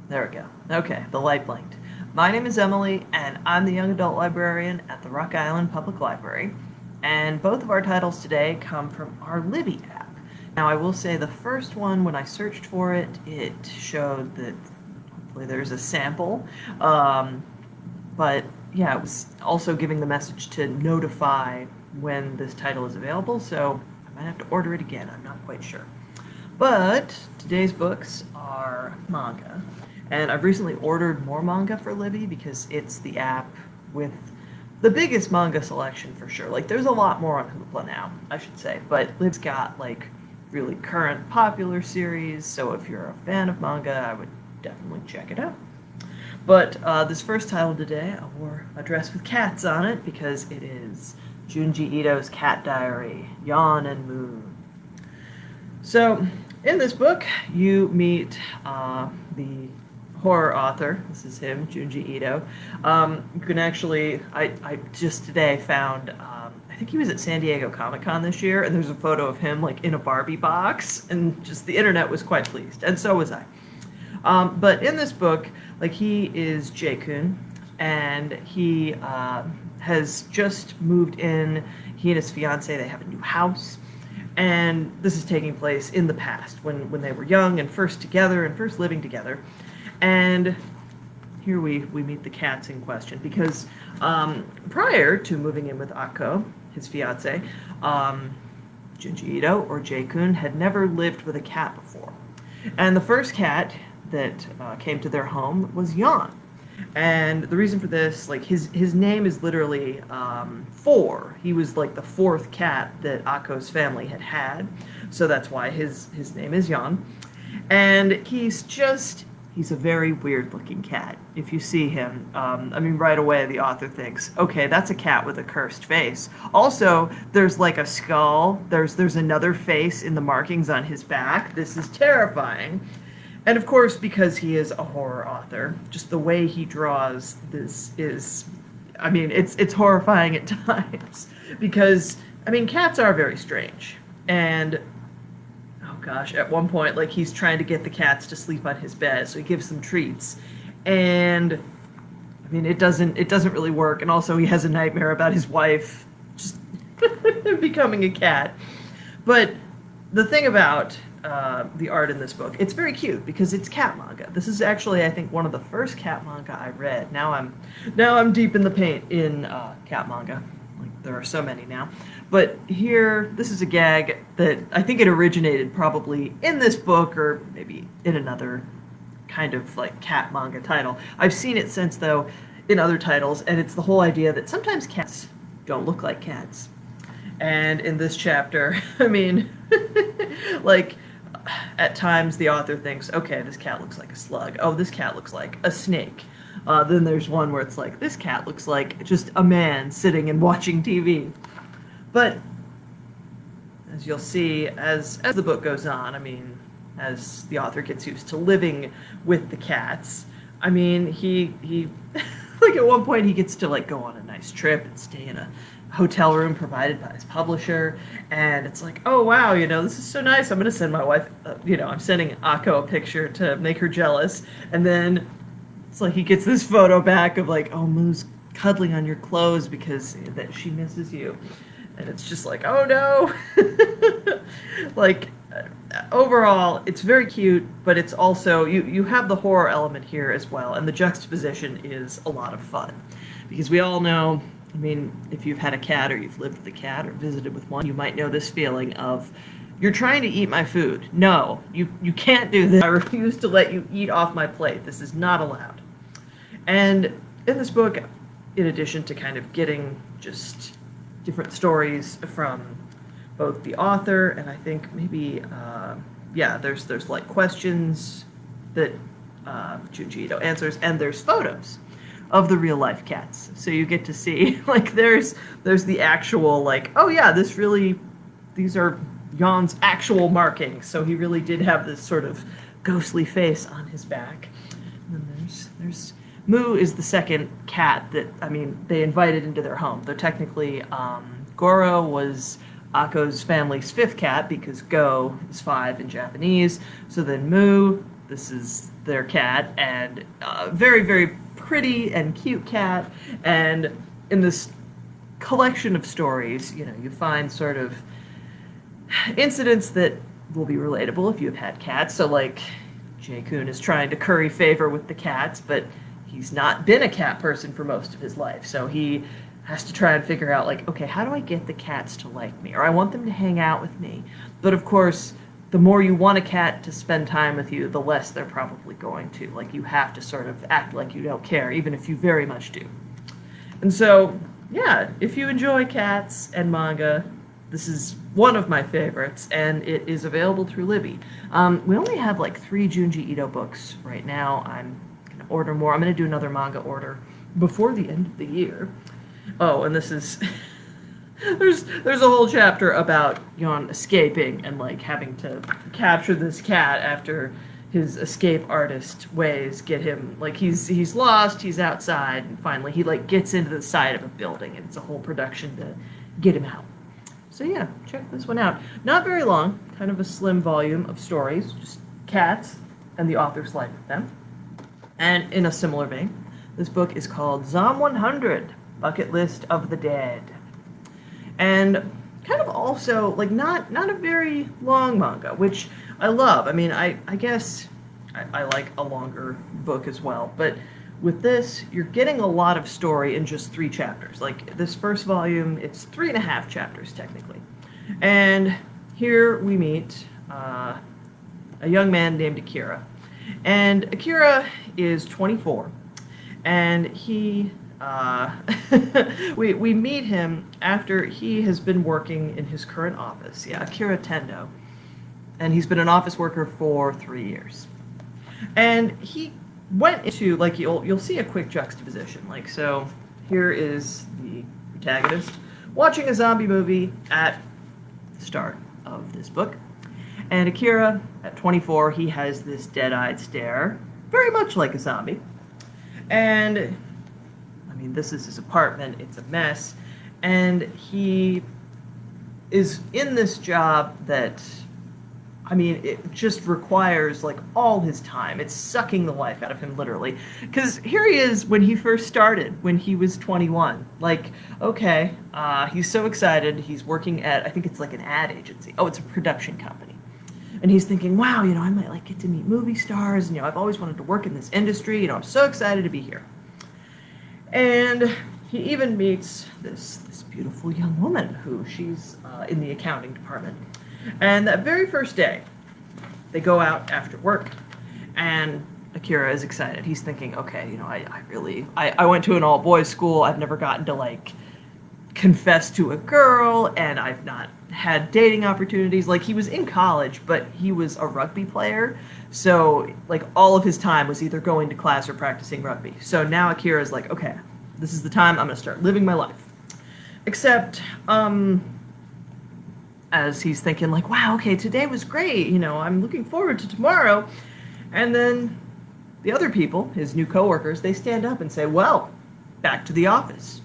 There we go. Okay, the light blinked. My name is Emily, and I'm the young adult librarian at the Rock Island Public Library. And both of our titles today come from our Libby app. Now, I will say the first one, when I searched for it, it showed that hopefully there's a sample. But yeah, it was also giving the message to notify when this title is available, so I might have to order it again. I'm not quite sure. But today's books are manga. And I've recently ordered more manga for Libby because it's the app with the biggest manga selection for sure. Like, there's a lot more on Hoopla now, I should say. But Lib's got, like, really current popular series, so if you're a fan of manga, I would definitely check it out. But this first title today, I wore a dress with cats on it because it is Junji Ito's Cat Diary, Yon Mu. So, in this book, you meet the horror author. This is him, Junji Ito. You can actually, I just today found, I think he was at San Diego Comic-Con this year, and there's a photo of him like in a Barbie box, and just the internet was quite pleased, and so was I. But in this book, like, he is J-kun, and he has just moved in. He and his fiance, they have a new house. And this is taking place in the past, when they were young and first together and first living together. And here we meet the cats in question, because prior to moving in with Akko, his fiance, Junji Ito, or J-kun, had never lived with a cat before. And the first cat that came to their home was Yon. And the reason for this, like, his name is literally four. He was like the fourth cat that Akko's family had, so that's why his name is Yon. And he's a very weird-looking cat. If you see him, I mean, right away the author thinks, okay, that's a cat with a cursed face. Also, there's like a skull. There's another face in the markings on his back. This is terrifying. And of course, because he is a horror author, just the way he draws this is, I mean, it's horrifying at times. Because, I mean, cats are very strange. And, oh gosh, at one point, like, he's trying to get the cats to sleep on his bed, so he gives them treats. And, I mean, it doesn't really work. And also, he has a nightmare about his wife just becoming a cat. But the thing about the art in this book, it's very cute because it's cat manga. This is actually, I think, one of the first cat manga I read. Now I'm deep in the paint in cat manga. Like, there are so many now. But here, this is a gag that I think it originated probably in this book, or maybe in another kind of like cat manga title. I've seen it since, though, in other titles, and it's the whole idea that sometimes cats don't look like cats. And in this chapter, I mean, like, at times the author thinks, okay, this cat looks like a slug. Oh, this cat looks like a snake. Then there's one where it's like, this cat looks like just a man sitting and watching TV. But as you'll see, as the book goes on, I mean, as the author gets used to living with the cats, I mean, he like, at one point he gets to, like, go on a nice trip and stay in a hotel room provided by his publisher, and it's like, oh wow, you know, this is so nice. I'm gonna send my wife, I'm sending Akko a picture to make her jealous, and then it's like he gets this photo back of, like, oh, Moo's cuddling on your clothes because that she misses you, and it's just like, oh no. Like, overall, it's very cute, but it's also, you have the horror element here as well, and the juxtaposition is a lot of fun, because we all know, I mean, if you've had a cat, or you've lived with a cat, or visited with one, you might know this feeling of, you're trying to eat my food. No, you can't do this. I refuse to let you eat off my plate. This is not allowed. And in this book, in addition to kind of getting just different stories from both the author, and I think maybe, there's like questions that Junji Ito answers, and there's photos of the real life cats. So you get to see, like, there's the actual, like, oh yeah, these are Yon's actual markings. So he really did have this sort of ghostly face on his back. And then there's Mu is the second cat that, I mean, they invited into their home. They're technically, Goro was Akko's family's fifth cat, because Go is 5 in Japanese. So then Mu, this is their cat, and very, very pretty and cute cat. And in this collection of stories, you find sort of incidents that will be relatable if you have had cats. So, like, J-Kun is trying to curry favor with the cats, but he's not been a cat person for most of his life. So he has to try and figure out, like, okay, how do I get the cats to like me? Or I want them to hang out with me. But of course, the more you want a cat to spend time with you, the less they're probably going to. Like, you have to sort of act like you don't care, even if you very much do. And so, yeah, if you enjoy cats and manga, this is one of my favorites, and it is available through Libby. We only have like 3 Junji Ito books right now. I'm going to order more. I'm going to do another manga order before the end of the year. Oh, and this is... there's a whole chapter about Yon escaping and, like, having to capture this cat after his escape artist ways get him, like, he's lost, he's outside, and finally he, like, gets into the side of a building, and it's a whole production to get him out. So yeah, check this one out. Not very long, kind of a slim volume of stories, just cats and the author's life with them. And in a similar vein, this book is called Zom 100, Bucket List of the Dead. And kind of also, like, not a very long manga, which I love. I mean, I guess I like a longer book as well, but with this, you're getting a lot of story in just 3 chapters. Like, this first volume, it's 3.5 chapters, technically. And here we meet a young man named Akira. And Akira is 24, and he... we meet him after he has been working in his current office. Yeah, Akira Tendo. And he's been an office worker for 3 years. And he went into, like, you'll see a quick juxtaposition. Like, so here is the protagonist watching a zombie movie at the start of this book. And Akira, at 24, he has this dead-eyed stare, very much like a zombie. And, I mean, this is his apartment, it's a mess, and he is in this job that, I mean, it just requires, like, all his time. It's sucking the life out of him, literally. Because here he is when he first started, when he was 21. Like, okay, he's so excited. He's working at, I think it's like an ad agency. Oh, it's a production company. And he's thinking, wow, I might, like, get to meet movie stars. And, I've always wanted to work in this industry. I'm so excited to be here. And he even meets this beautiful young woman who she's in the accounting department. And that very first day, they go out after work, and Akira is excited. He's thinking, okay, I went to an all-boys school. I've never gotten to, like, confess to a girl, and I've not had dating opportunities. Like, he was in college, but he was a rugby player, so, like, all of his time was either going to class or practicing rugby. So now Akira's like, okay, this is the time I'm going to start living my life. Except, as he's thinking, like, wow, okay, today was great, I'm looking forward to tomorrow. And then the other people, his new coworkers, they stand up and say, well, back to the office.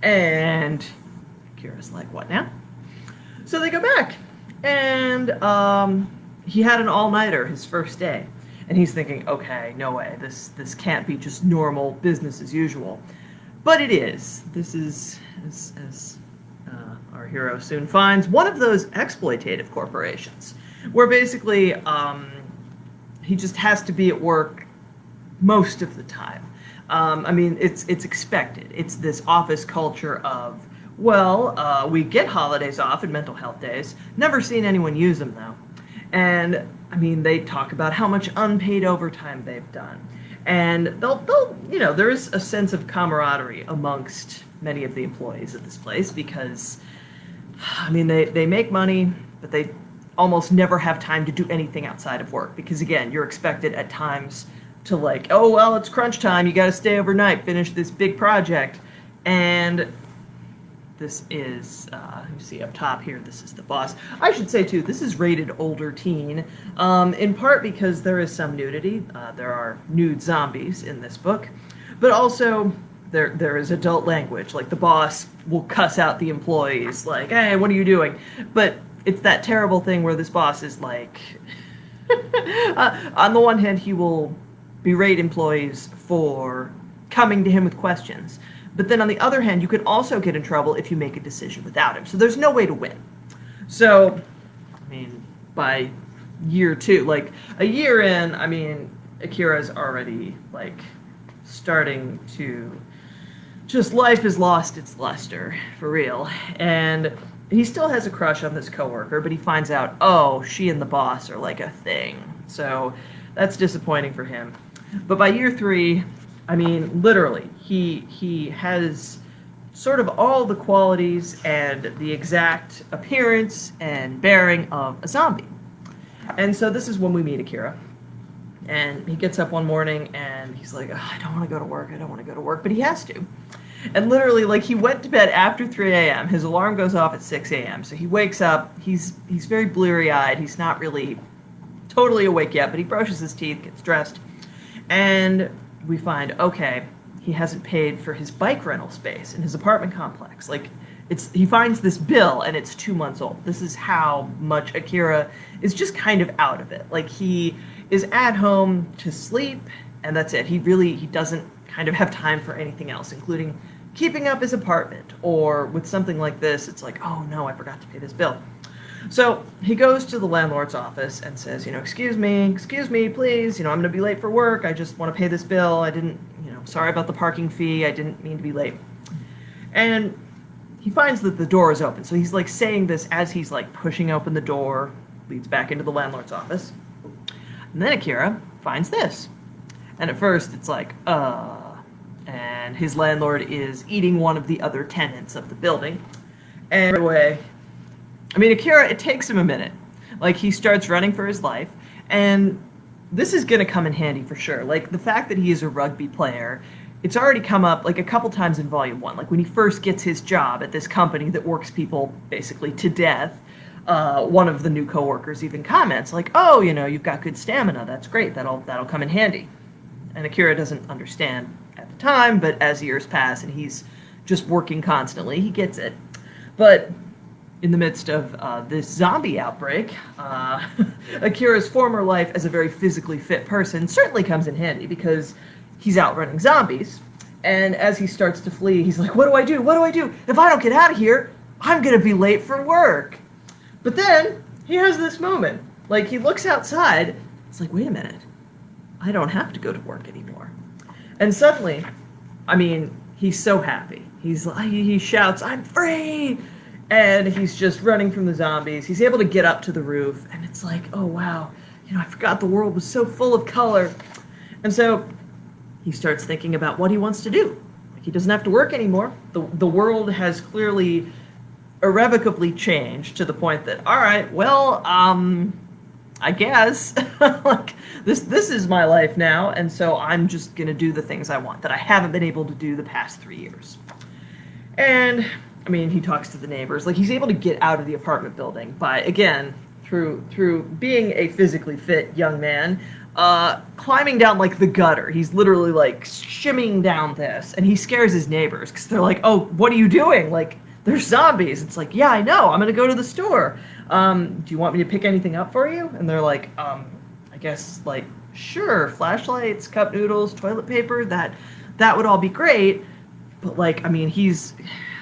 And Akira's like, what now? So they go back, and he had an all-nighter his first day. And he's thinking, okay, no way, this can't be just normal business as usual. But it is. This is, as our hero soon finds, one of those exploitative corporations, where basically he just has to be at work most of the time. I mean, it's expected. It's this office culture of, well, we get holidays off and mental health days. Never seen anyone use them, though. And, I mean, they talk about how much unpaid overtime they've done. And they'll there is a sense of camaraderie amongst many of the employees at this place because, I mean, they make money, but they almost never have time to do anything outside of work because, again, you're expected at times to, like, oh, well, it's crunch time, you gotta stay overnight, finish this big project. And this is, you see up top here, this is the boss. I should say, too, this is rated older teen, in part because there is some nudity. There are nude zombies in this book, but also there is adult language. Like, the boss will cuss out the employees, like, hey, what are you doing? But it's that terrible thing where this boss is like, On the one hand, he will berate employees for coming to him with questions. But then on the other hand, you could also get in trouble if you make a decision without him. So there's no way to win. So, I mean, by year 2, like a year in, I mean, Akira's already like starting to just life has lost its luster for real. And he still has a crush on this coworker, but he finds out, oh, she and the boss are like a thing. So that's disappointing for him. But by year 3, I mean, literally, he has sort of all the qualities and the exact appearance and bearing of a zombie. And so this is when we meet Akira. And he gets up one morning and he's like, oh, I don't want to go to work, I don't want to go to work, but he has to. And literally, like, he went to bed after 3 a.m. His alarm goes off at 6 a.m. So he wakes up, he's very bleary-eyed, he's not really totally awake yet, but he brushes his teeth, gets dressed, and we find, okay, he hasn't paid for his bike rental space in his apartment complex. Like, he finds this bill, and it's 2 months old. This is how much Akira is just kind of out of it. Like, he is at home to sleep, and that's it. He doesn't kind of have time for anything else, including keeping up his apartment, or with something like this, it's like, oh no, I forgot to pay this bill. So he goes to the landlord's office and says, excuse me, please, I'm going to be late for work, I just want to pay this bill, I didn't, sorry about the parking fee, I didn't mean to be late. And he finds that the door is open, so he's like saying this as he's like pushing open the door, leads back into the landlord's office. And then Akira finds this. And at first it's like, and his landlord is eating one of the other tenants of the building. And right away, I mean, Akira, it takes him a minute. Like, he starts running for his life, and this is going to come in handy for sure. Like, the fact that he is a rugby player, it's already come up, like, a couple times in Volume 1. Like, when he first gets his job at this company that works people, basically, to death, one of the new coworkers even comments, like, oh, you've got good stamina, that's great, that'll come in handy. And Akira doesn't understand at the time, but as years pass and he's just working constantly, he gets it. But in the midst of this zombie outbreak, Akira's former life as a very physically fit person certainly comes in handy because he's outrunning zombies. And as he starts to flee, he's like, what do I do? What do I do? If I don't get out of here, I'm going to be late for work. But then he has this moment. Like, he looks outside. It's like, wait a minute. I don't have to go to work anymore. And suddenly, I mean, he's so happy. He shouts, I'm free! And he's just running from the zombies. He's able to get up to the roof, and it's like, oh wow, I forgot the world was so full of color. And so he starts thinking about what he wants to do. Like, he doesn't have to work anymore. The world has clearly irrevocably changed to the point that, all right, well, I guess, like, this is my life now, and so I'm just going to do the things I want that I haven't been able to do the past 3 years. And, I mean, he talks to the neighbors. Like, he's able to get out of the apartment building by, again, through being a physically fit young man, climbing down, like, the gutter. He's literally, like, shimmying down this, and he scares his neighbors, because they're like, oh, what are you doing? Like, there's zombies. It's like, yeah, I know, I'm going to go to the store. Do you want me to pick anything up for you? And they're like, I guess, like, sure, flashlights, cup noodles, toilet paper, that would all be great. But, like, I mean,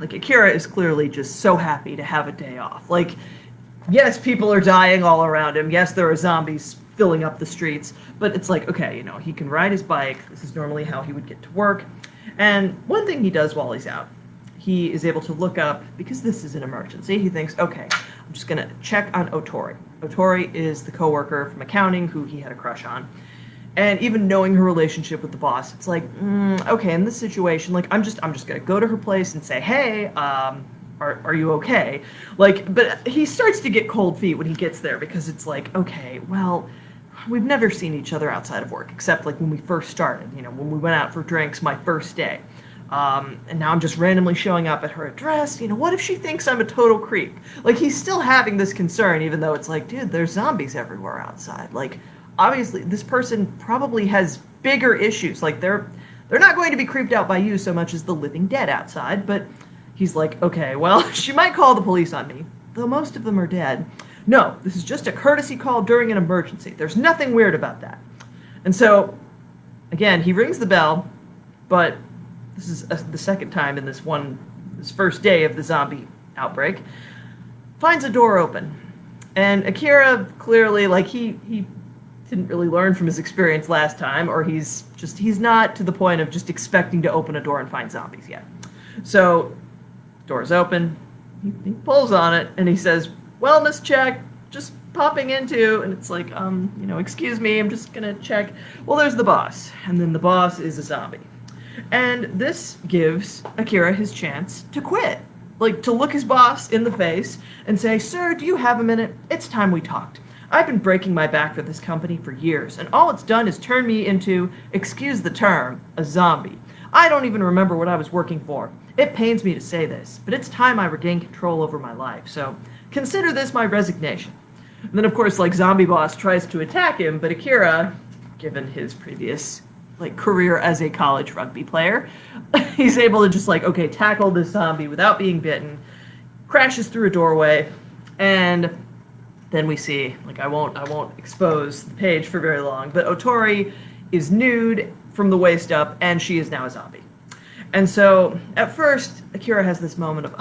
Akira is clearly just so happy to have a day off. Like, yes, people are dying all around him. Yes, there are zombies filling up the streets. But it's like, okay, he can ride his bike. This is normally how he would get to work. And one thing he does while he's out, he is able to look up, because this is an emergency, he thinks, okay, I'm just going to check on Otori. Otori is the coworker from accounting who he had a crush on. And even knowing her relationship with the boss, it's like, okay, in this situation, like, I'm just going to go to her place and say, hey, are you okay? Like, but he starts to get cold feet when he gets there, because it's like, okay, well, we've never seen each other outside of work, except, like, when we first started, when we went out for drinks my first day. And now I'm just randomly showing up at her address. What if she thinks I'm a total creep? Like, he's still having this concern, even though it's like, dude, there's zombies everywhere outside. Like, obviously, this person probably has bigger issues. Like, they're not going to be creeped out by you so much as the living dead outside. But he's like, okay, well, she might call the police on me, though most of them are dead. no, this is just a courtesy call during an emergency. There's nothing weird about that. And so, again, he rings the bell, but this is the second time in this first day of the zombie outbreak, finds a door open. And Akira, clearly, like, he didn't really learn from his experience last time, or he's not to the point of just expecting to open a door and find zombies yet. So, door's open, he pulls on it, and he says, wellness check, just popping into, and it's like, excuse me, I'm just gonna check. Well, there's the boss, and then the boss is a zombie. And this gives Akira his chance to quit. Like, to look his boss in the face and say, sir, do you have a minute? It's time we talked. I've been breaking my back for this company for years, and all it's done is turn me into, excuse the term, a zombie. I don't even remember what I was working for. It pains me to say this, but it's time I regain control over my life, so consider this my resignation. And then, of course, like, zombie boss tries to attack him, but Akira, given his previous, like, career as a college rugby player, he's able to just, like, okay, tackle this zombie without being bitten, crashes through a doorway, and then we see, like, I won't expose the page for very long, but Otori is nude from the waist up, and she is now a zombie. And so, at first, Akira has this moment of,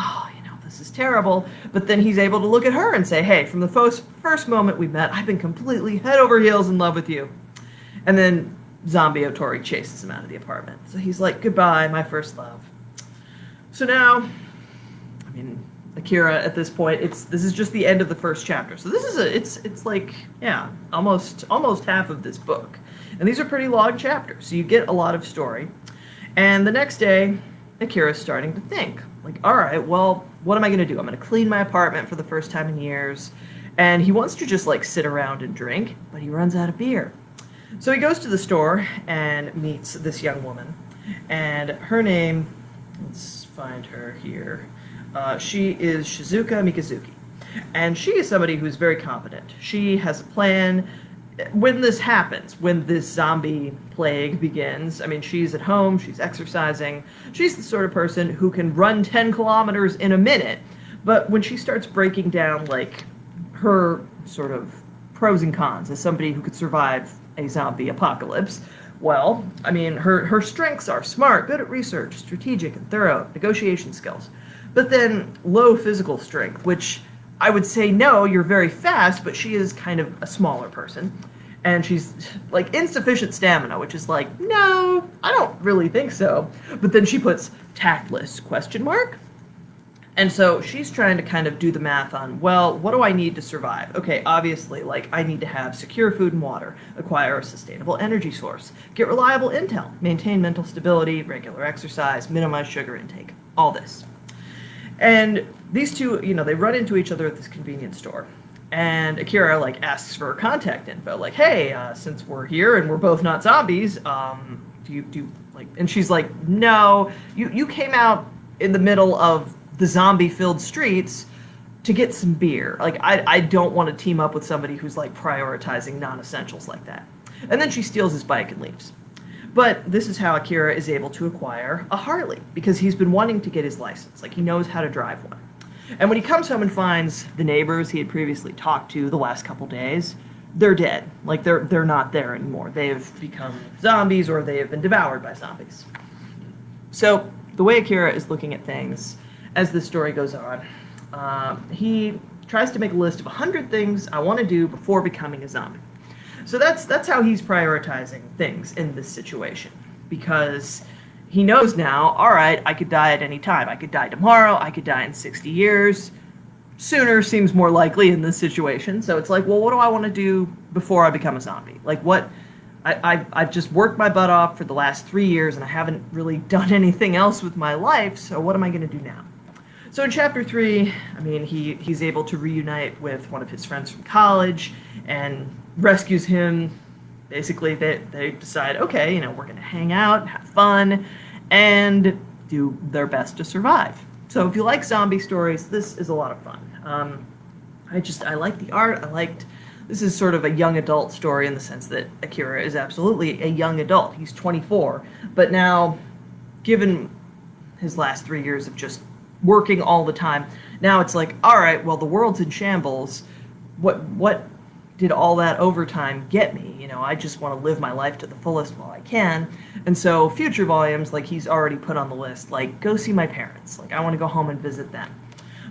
this is terrible, but then he's able to look at her and say, hey, from the first moment we met, I've been completely head over heels in love with you. And then zombie Otori chases him out of the apartment. So he's like, goodbye, my first love. So now, Akira, at this point, this is just the end of the first chapter. So this is it's like, almost half of this book. And these are pretty long chapters, so you get a lot of story. And the next day, Akira's starting to think, like, all right, well, what am I going to do? I'm going to clean my apartment for the first time in years. And he wants to just, like, sit around and drink, but he runs out of beer. So he goes to the store and meets this young woman. And her name, let's find her here. She is Shizuka Mikazuki. And she is somebody who's very competent. She has a plan. When this happens, when this zombie plague begins, she's at home, she's exercising, she's the sort of person who can run 10 kilometers in a minute, but when she starts breaking down, like, her sort of pros and cons as somebody who could survive a zombie apocalypse, well, her strengths are smart, good at research, strategic and thorough, negotiation skills, but then low physical strength, which I would say, no, you're very fast, but she is kind of a smaller person. And she's, like, insufficient stamina, which is like, no, I don't really think so. But then she puts tactless, ? And so she's trying to kind of do the math on, well, what do I need to survive? Okay, obviously, like, I need to have secure food and water, acquire a sustainable energy source, get reliable intel, maintain mental stability, regular exercise, minimize sugar intake, all this. And these two, they run into each other at this convenience store. And Akira, like, asks for her contact info. Like, hey, since we're here and we're both not zombies, do you like... And she's like, no, you came out in the middle of the zombie-filled streets to get some beer. Like, I don't want to team up with somebody who's, like, prioritizing non-essentials like that. And then she steals his bike and leaves. But this is how Akira is able to acquire a Harley, because he's been wanting to get his license. Like, he knows how to drive one. And when he comes home and finds the neighbors he had previously talked to the last couple days, they're dead. Like, they're not there anymore. They have become zombies, or they have been devoured by zombies. So, the way Akira is looking at things as this story goes on, he tries to make a list of 100 things I want to do before becoming a zombie. So that's how he's prioritizing things in this situation, because he knows now, all right, I could die at any time. I could die tomorrow, I could die in 60 years. Sooner seems more likely in this situation, so it's like, well, what do I want to do before I become a zombie? Like, what? I've just worked my butt off for the last 3 years, and I haven't really done anything else with my life, so what am I going to do now? So in Chapter 3, he's able to reunite with one of his friends from college, and rescues him. Basically, they decide, okay, we're going to hang out, have fun, and do their best to survive. So if you like zombie stories, this is a lot of fun. I like the art. This is sort of a young adult story in the sense that Akira is absolutely a young adult. He's 24, but now, given his last 3 years of just working all the time, now it's like, all right, well, the world's in shambles. what did all that overtime get me? You know, I just want to live my life to the fullest while I can. And so future volumes, like he's already put on the list, like go see my parents. Like I want to go home and visit them.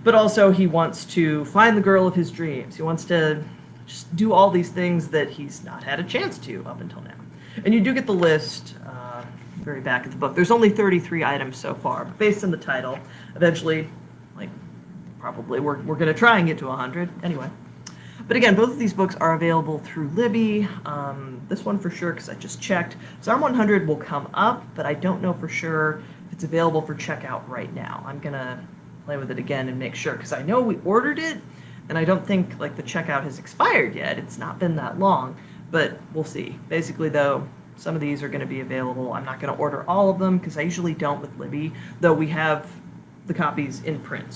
But also he wants to find the girl of his dreams. He wants to just do all these things that he's not had a chance to up until now. And you do get the list very back of the book. There's only 33 items so far, but based on the title, eventually, like probably we're going to try and get to 100 anyway. But again, both of these books are available through Libby. This one for sure, because I just checked. Psalm 100 will come up, but I don't know for sure if it's available for checkout right now. I'm going to play with it again and make sure, because I know we ordered it, and I don't think like the checkout has expired yet. It's not been that long, but we'll see. Basically, though, some of these are going to be available. I'm not going to order all of them, because I usually don't with Libby, though we have the copies in print. So